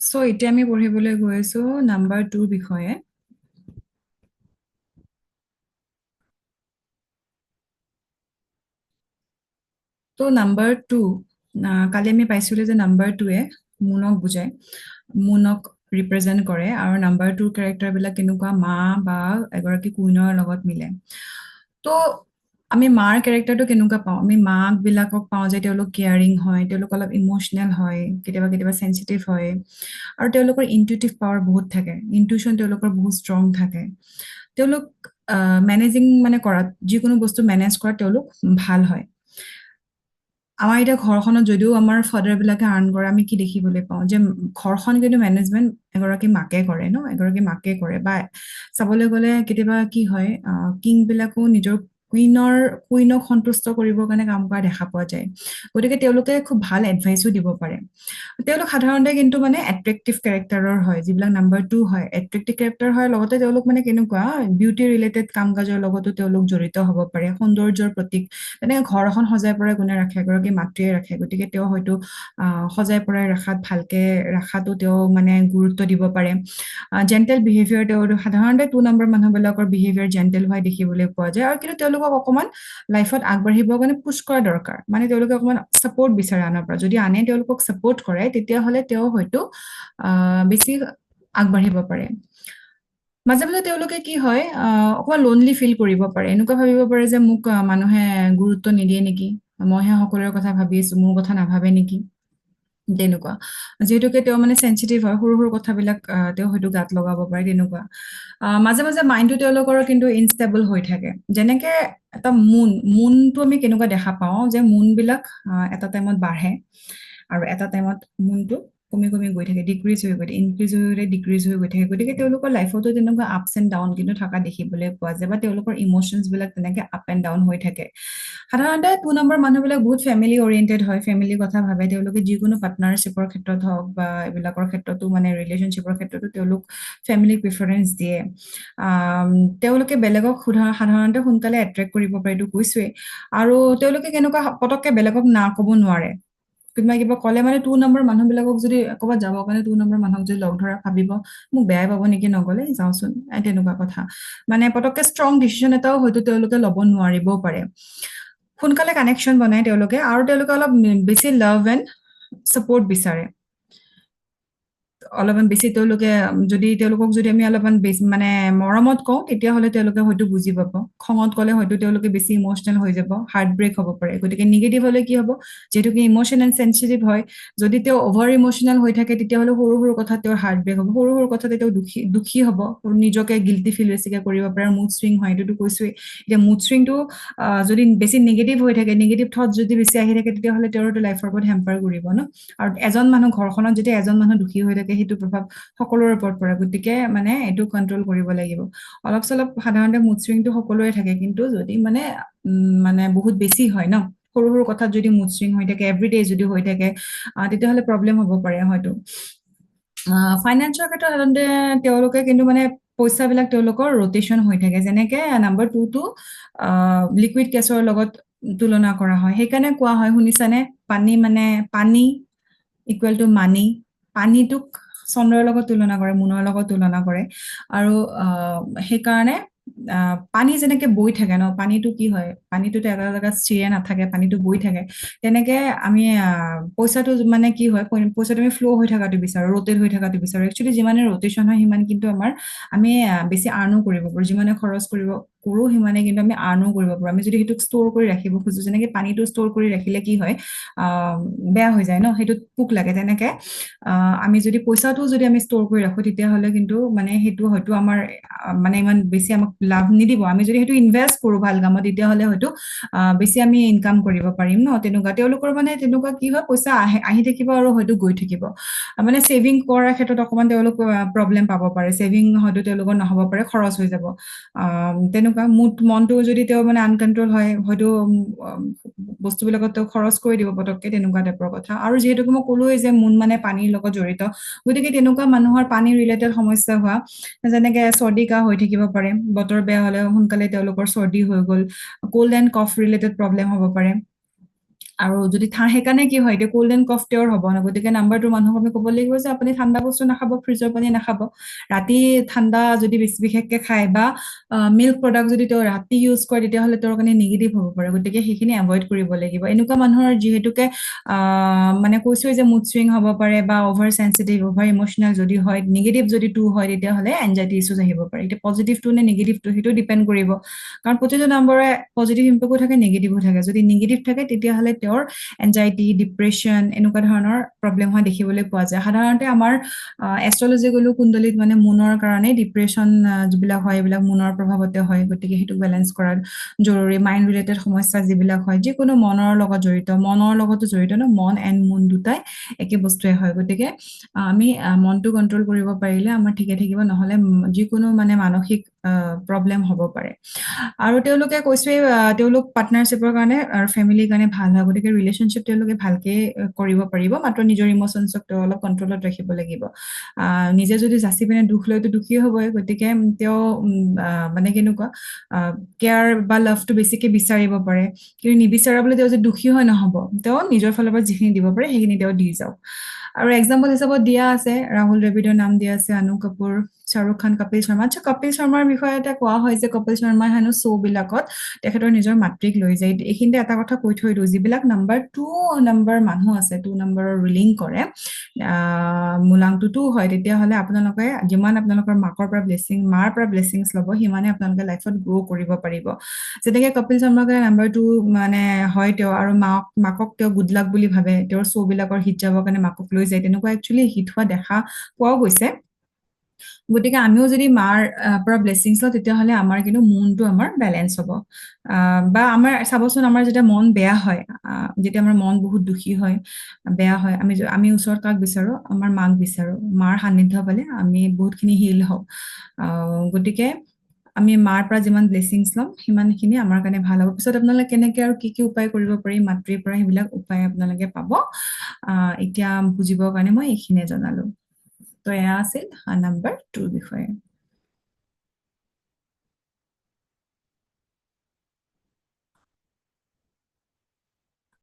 So এতিয়া আমি পঢ়িবলৈ গৈ আছো নাম্বাৰ 2 বিষয়ে। তো নাম্বাৰ 2 কালি আমি পাইছিলো যে নাম্বাৰ 2 মুনক বুজায়, মুনক ৰিপ্ৰেজেণ্ট কৰে আৰু নাম্বাৰ 2 কেৰেক্টাৰবিলাক কেনেকুৱা মা বা এগৰাকী কুইনৰ লগত মিলে। তো আমি মাৰ কেৰেক্টাৰটো কেনেকুৱা পাওঁ, আমি মাকবিলাকক পাওঁ যে তেওঁলোক কেয়াৰিং হয়, তেওঁলোক অলপ ইম'চনেল হয়, কেতিয়াবা কেতিয়াবা চেঞ্চিটিভ হয় আৰু তেওঁলোকৰ ইনটিউটিভ পাৱাৰ বহুত থাকে, ইনটিউশ্যন তেওঁলোকৰ বহুত ষ্ট্ৰং থাকে। তেওঁলোক মেনেজিং মানে কৰাত, যিকোনো বস্তু মেনেজ কৰাত তেওঁলোক ভাল হয়। আমাৰ এতিয়া ঘৰখনত যদিও আমাৰ ফাদাৰবিলাকে আৰ্ণ কৰে, আমি কি দেখিবলৈ পাওঁ যে ঘৰখন কিন্তু মেনেজমেণ্ট এগৰাকী মাকে কৰে ন, এগৰাকী মাকে কৰে। বা চাবলৈ গ'লে কেতিয়াবা কি হয়, কিংবিলাকো নিজৰ কুইনক সন্তুষ্ট কৰিবৰ কাৰণে কাম কৰা দেখা পোৱা যায়। গতিকে তেওঁলোকে খুব ভাল এডভাইচো দিব পাৰে। তেওঁলোক সাধাৰণতে কিন্তু মানে এট্ৰেক্টিভ কেৰেক্টাৰৰ হয়, যিবিলাক নাম্বাৰ 2 হয়, এট্ৰেক্টিভ কেৰেক্টাৰ হয়। লগতে তেওঁলোক মানে কেনেকুৱা, বিউটি ৰিলেটেড কাম কাজৰ লগতো তেওঁলোক জড়িত হ'ব পাৰে, সৌন্দৰ্যৰ প্ৰতীক। তেনেকে ঘৰ এখন সজাই পৰাই কোনে ৰাখে, এগৰাকী মাতৃয়ে ৰাখে। গতিকে তেওঁ হয়তো সজাই পৰাই ৰখাত, ভালকে ৰখাতো তেওঁ মানে গুৰুত্ব দিব পাৰে। জেণ্টেল বিহেভিয়াৰ, তেওঁ সাধাৰণতে 2 নম্বৰ মানুহবিলাকৰ বিহেভিয়াৰ জেণ্টেল হোৱাই দেখিবলৈ পোৱা যায়। আৰু কিন্তু তেওঁলোকক অকণমান লাইফত আগবাঢ়িবৰ কাৰণে পুছ কৰা দৰকাৰ, মানে তেওঁলোকে অকণমান ছাপৰ্ট বিচাৰে আনৰ পৰা। যদি আনে তেওঁলোকক ছাপৰ্ট কৰে, তেতিয়াহ'লে তেওঁ হয়তো বেছি আগবাঢ়িব পাৰে। মাজে মাজে তেওঁলোকে কি হয়, অকণমান লোনলি ফিল কৰিব পাৰে, এনেকুৱা ভাবিব পাৰে যে মোক মানুহে গুৰুত্ব নিদিয়ে নেকি, মইহে সকলোৰে কথা ভাবি আছো, মোৰ কথা নাভাবে নেকি, তেনেকুৱা। যিহেতুকে তেওঁ মানে চেঞ্চিটিভ হয়, সৰু সৰু কথাবিলাক তেওঁ হয়তো গাত লগাব পাৰে, তেনেকুৱা। মাজে মাজে মাইণ্ডটো তেওঁলোকৰ কিন্তু ইনষ্টেবল হৈ থাকে। যেনেকে এটা মুনটো আমি কেনেকুৱা দেখা পাওঁ যে মুনবিলাক এটা টাইমত বাঢ়ে আৰু এটা টাইমত মুনটো কমি কমি গৈ থাকে, ডিক্ৰিজ হৈ গৈ থাকে, ইনক্ৰিজ হৈ গৈ থাকে, ডিক্ৰিজ হৈ গৈ থাকে। গতিকে তেওঁলোকৰ লাইফতো তেনেকুৱা আপছ এণ্ড ডাউন কিন্তু থকা দেখিবলৈ পোৱা যায়, বা তেওঁলোকৰ ইম'চনছবিলাক তেনেকে আপ এণ্ড ডাউন হৈ থাকে। সাধাৰণতে 2 নম্বৰ মানুহবিলাক বহুত ফেমিলি অৰিয়েণ্টেড হয়, ফেমিলিৰ কথা ভাবে। তেওঁলোকে যিকোনো পাৰ্টনাৰশ্বিপৰ ক্ষেত্ৰত হওক বা এইবিলাকৰ ক্ষেত্ৰতো, মানে ৰিলেশ্যনশ্বিপৰ ক্ষেত্ৰতো তেওঁলোক ফেমিলিক প্ৰিফাৰেঞ্চ দিয়ে। তেওঁলোকে বেলেগক সাধাৰণতে সোনকালে এট্ৰেক্ট কৰিব পাৰে, এইটো কৈছোৱেই। আৰু তেওঁলোকে কেনেকুৱা পতককে বেলেগক না ক'ব নোৱাৰে। কোনোবাই কিবা ক'লে মানে 2 নম্বৰ মানুহবিলাকক যদি ক'ৰবাত যাবৰ কাৰণে 2 নম্বৰ মানুহক যদি লগ ধৰা, ভাবিব মোক বেয়াই পাব নেকি নগ'লে, যাওঁচোন, তেনেকুৱা কথা। মানে পতককে ষ্ট্ৰং ডিচিশ্যন এটাও হয়তো তেওঁলোকে ল'ব নোৱাৰিবও পাৰে। সোনকালে কানেকশ্যন বনায় তেওঁলোকে, আৰু তেওঁলোকে অলপ বেছি লাভ এণ্ড ছাপৰ্ট বিচাৰে। অলপমান বেছি তেওঁলোকে যদি তেওঁলোকক যদি আমি অলপমান বেছি মানে মৰমত কওঁ, তেতিয়াহ'লে তেওঁলোকে হয়তো বুজি পাব। খঙত ক'লে হয়তো তেওঁলোকে বেছি ইম'চনেল হৈ যাব, হাৰ্ট ব্ৰেক হ'ব পাৰে। গতিকে নিগেটিভ হ'লে কি হ'ব, যিহেতুকে ইম'চন এণ্ড চেনচিটিভ হয়, যদি তেওঁ অভাৰ ইম'চনেল হৈ থাকে, তেতিয়াহ'লে সৰু সৰু কথাত তেওঁৰ হাৰ্ট ব্ৰেক হ'ব, সৰু সৰু কথাতে তেওঁ দুখী হ'ব, নিজকে গিল্টি ফিল বেছিকে কৰিব পাৰে, আৰু মুড চুইং হয়, এইটোতো কৈছোৱেই। এতিয়া মুড চুইংটো যদি বেছি নিগেটিভ হৈ থাকে, নিগেটিভ থটছ যদি বেছি আহি থাকে, তেতিয়াহ'লে তেওঁৰতো লাইফৰ ওপৰত হেম্পাৰ কৰিব ন। আৰু এজন মানুহ, ঘৰখনত যদি এজন মানুহ দুখী হৈ থাকে, সেইটো প্ৰভাৱ সকলোৰে ওপৰত পৰে। গতিকে মানে এইটো কণ্ট্ৰল কৰিব লাগিব। অলপ চলপ সাধাৰণতে মুড চুইংটো সকলোৰে থাকে, কিন্তু যদি মানে বহুত বেছি হয় ন, সৰু সৰু কথাত যদি মুড চুইং হৈ থাকে, এভৰিডে যদি হৈ থাকে, তেতিয়াহ'লে প্ৰব্লেম হ'ব পাৰে হয়তো। ফাইনেন্সৰ ক্ষেত্ৰত সাধাৰণতে তেওঁলোকে কিন্তু মানে পইচাবিলাক তেওঁলোকৰ ৰ'টেশ্যন হৈ থাকে। যেনেকে নাম্বাৰ 2টো লিকুইড কেছৰ লগত তুলনা কৰা হয়। সেইকাৰণে কোৱা হয়, শুনিছানে, পানী ইকুৱেল টু মানি। পানীটোক চন্দ্ৰৰ লগত তুলনা কৰে, মুনৰ লগত তুলনা কৰে। আৰু সেইকাৰণে পানী যেনেকে বৈ থাকে ন, পানীটো কি হয়, পানীটোতো এটা জেগাত স্থিৰে নাথাকে, পানীটো বৈ থাকে। তেনেকে আমি পইচাটো মানে কি হয়, পইচাটো আমি ফ্ল' হৈ থকাটো বিচাৰোঁ, ৰ'টেট হৈ থকাটো বিচাৰোঁ। একচুৱেলি যিমানে ৰ'টেশ্যন হয়, সিমান কিন্তু আমি বেছি আৰ্ণো কৰিব পাৰোঁ। যিমানে খৰচ কৰোঁ, সিমানে কিন্তু আমি আৰ্ণো কৰিব পাৰোঁ। আমি যদি সেইটোক ষ্ট'ৰ কৰি ৰাখিব খোজোঁ, যেনেকে পানীটো ষ্ট'ৰ কৰি ৰাখিলে কি হয়, বেয়া হৈ যায় ন, সেইটোত পোক লাগে। তেনেকে আমি যদি পইচাটো যদি আমি ষ্ট'ৰ কৰি ৰাখোঁ, তেতিয়াহ'লে কিন্তু মানে সেইটো হয়তো আমাৰ মানে ইমান বেছি আমাক লাভ নিদিব। আমি যদি সেইটো ইনভেষ্ট কৰোঁ ভাল কামত, তেতিয়াহ'লে হয়তো বেছি আমি ইনকাম কৰিব পাৰিম ন, তেনেকুৱা। তেওঁলোকৰ মানে তেনেকুৱা কি হয়, পইচা আহি থাকিব আৰু হয়তো গৈ থাকিব। মানে ছেভিং কৰাৰ ক্ষেত্ৰত অকণমান তেওঁলোক প্ৰব্লেম পাব পাৰে। ছেভিং হয়তো তেওঁলোকৰ নহ'ব পাৰে, খৰচ হৈ যাব। তেনেকুৱা মনটো যদি তেওঁ মানে আনকণ্ট্ৰল হয়, হয়তো বস্তুবিলাকত তেওঁ খৰচ কৰি দিব পতককে, তেনেকুৱা টাইপৰ কথা। আৰু যিহেতুকে মই ক'লোৱেই যে মুন মানে পানীৰ লগত জড়িত, গতিকে তেনেকুৱা মানুহৰ পানী ৰিলেটেড সমস্যা হোৱা, যেনেকে চৰ্দি কাহ হৈ থাকিব পাৰে, বতৰ বেয়া হ'লে সোনকালে তেওঁলোকৰ চৰ্দি হৈ গ'ল, cold and cough related problem হ'ব পাৰে। আৰু যদি সেইকাৰণে কি হয় এতিয়া কোল্ড এণ্ড কফ তেওঁৰ হ'ব ন গতিকে নাম্বাৰ 2 মানুহক আমি ক'ব লাগিব যে আপুনি ঠাণ্ডা বস্তু নাখাব ফ্ৰিজৰ পানী নাখাব ৰাতি ঠাণ্ডা যদি বেছি বিশেষকে খায় বা মিল্ক প্ৰডাক্ট যদি তেওঁ ৰাতি ইউজ কৰে তেতিয়াহ'লে তেওঁৰ কাৰণে নিগেটিভ হ'ব পাৰে গতিকে সেইখিনি এভইড কৰিব লাগিব এনেকুৱা মানুহৰ যিহেতুকে মানে কৈছোৱে যে মুড চুইং হ'ব পাৰে বা অভাৰ চেনচিটিভ অভাৰ ইম'চনেল যদি হয় নিগেটিভ যদি 2 হয় তেতিয়াহ'লে এনজাইটি ইছ্যুজ আহিব পাৰে এতিয়া পজিটিভটো নে নিগেটিভটো সেইটো ডিপেণ্ড কৰিব কাৰণ প্ৰতিটো নম্বৰে পজিটিভ ইম্পেক্টো থাকে নিগেটিভো থাকে যদি নিগেটিভ থাকে তেতিয়াহ'লে তেওঁৰ এনজাইটি ডিপ্ৰেশ্যন এনেকুৱা ধৰণৰ প্ৰব্লেম হোৱা দেখিবলৈ পোৱা যায় সাধাৰণতে আমাৰ এষ্ট্ৰলজি গ'লো কুণ্ডলিত মানে মুনৰ কাৰণে ডিপ্ৰেশ্যন যিবিলাক হয় এইবিলাক মুনৰ প্ৰভাৱতে হয় গতিকে সেইটো বেলেঞ্চ কৰাত জৰুৰী মাইণ্ড ৰিলেটেড সমস্যা যিবিলাক হয় যিকোনো মনৰ লগত জড়িত মনৰ লগতো জড়িত ন মন এণ্ড মুন দুটাই একে বস্তুৱে হয় গতিকে আমি মনটো কণ্ট্ৰল কৰিব পাৰিলে আমাৰ ঠিকে থাকিব নহ'লে যিকোনো মানে মানসিক প্ৰব্লেম হ'ব পাৰে আৰু তেওঁলোকে কৈছে তেওঁলোক পাৰ্টনাৰশ্বিপৰ কাৰণে আৰু ফেমিলিৰ কাৰণে ভাল হয় গতিকে ৰিলেশ্যনশ্বিপ তেওঁলোকে ভালকে কৰিব পাৰিব মাত্ৰ নিজৰ ইম'চনছক তেওঁ অলপ কণ্ট্ৰলত ৰাখিব লাগিব নিজে যদি যাচি পিনে দুখ লৈতো দুখী হ'বই গতিকে তেওঁ মানে কেনেকুৱা কেয়াৰ বা লাভটো বেছিকে বিচাৰিব পাৰে কিন্তু নিবিচাৰা বুলি তেওঁ যে দুখী হয় নহ'ব তেওঁ নিজৰ ফালৰ পৰা যিখিনি দিব পাৰে সেইখিনি তেওঁ দি যাওক আৰু এক্সাম্পল হিচাপত দিয়া আছে ৰাহুল দ্ৰাবিড়ৰ নাম দিয়া আছে আনু কাপুৰ শাহৰুখ খান কপিল শৰ্মা আচ্ছা কপিল শৰ্মাৰ বিষয়ে এটা কোৱা হয় যে কপিল শৰ্মাই হেনো শ্ব'বিলাকত তেখেতৰ নিজৰ মাতৃক লৈ যায় এইখিনিতে এটা কথা কৈ থৈ দিওঁ যিবিলাক নাম্বাৰ 2 নাম্বাৰ মানুহ আছে 2 নাম্বাৰৰ ৰুলিং কৰে মূলাংকটো 2 হয় তেতিয়াহ'লে আপোনালোকে যিমান আপোনালোকৰ মাকৰ পৰা ব্লেছিং মাৰ পৰা ব্লেছিংছ ল'ব সিমানে আপোনালোকে লাইফত গ্ৰ' কৰিব পাৰিব যেনেকে কপিল শৰ্মাকে নাম্বাৰ 2 মানে হয় তেওঁ আৰু মাকক তেওঁ গুড লাক বুলি ভাবে তেওঁৰ শ্ব'বিলাকৰ হিট যাবৰ কাৰণে মাকক লৈ যায় তেনেকুৱা একচুৱেলি হিট হোৱা দেখা পোৱাও গৈছে গতিকে আমিও যদি মাৰ পৰা ব্লেছিংছ লওঁ তেতিয়াহ'লে আমাৰ কিন্তু মনটো আমাৰ বেলেঞ্চ হ'ব বা আমাৰ চাবচোন আমাৰ যেতিয়া মন বেয়া হয় যেতিয়া আমাৰ মন বহুত দুখী হয় বেয়া হয় আমি ওচৰত কাক বিচাৰোঁ আমাৰ মাক বিচাৰোঁ মাৰ সান্নিধ্য পালে আমি বহুতখিনি হিল হওঁ গতিকে আমি মাৰ পৰা যিমান ব্লেছিংছ ল'ম সিমানখিনি আমাৰ কাৰণে ভাল হ'ব পিছত আপোনালোকে কেনেকৈ আৰু কি উপায় কৰিব পাৰি মাতৃৰ পৰা সেইবিলাক উপায় আপোনালোকে পাব এতিয়া বুজিবৰ কাৰণে মই এইখিনিয়ে জনালোঁ তো এয়া আছিল নাম্বাৰ 2 বিষয়ে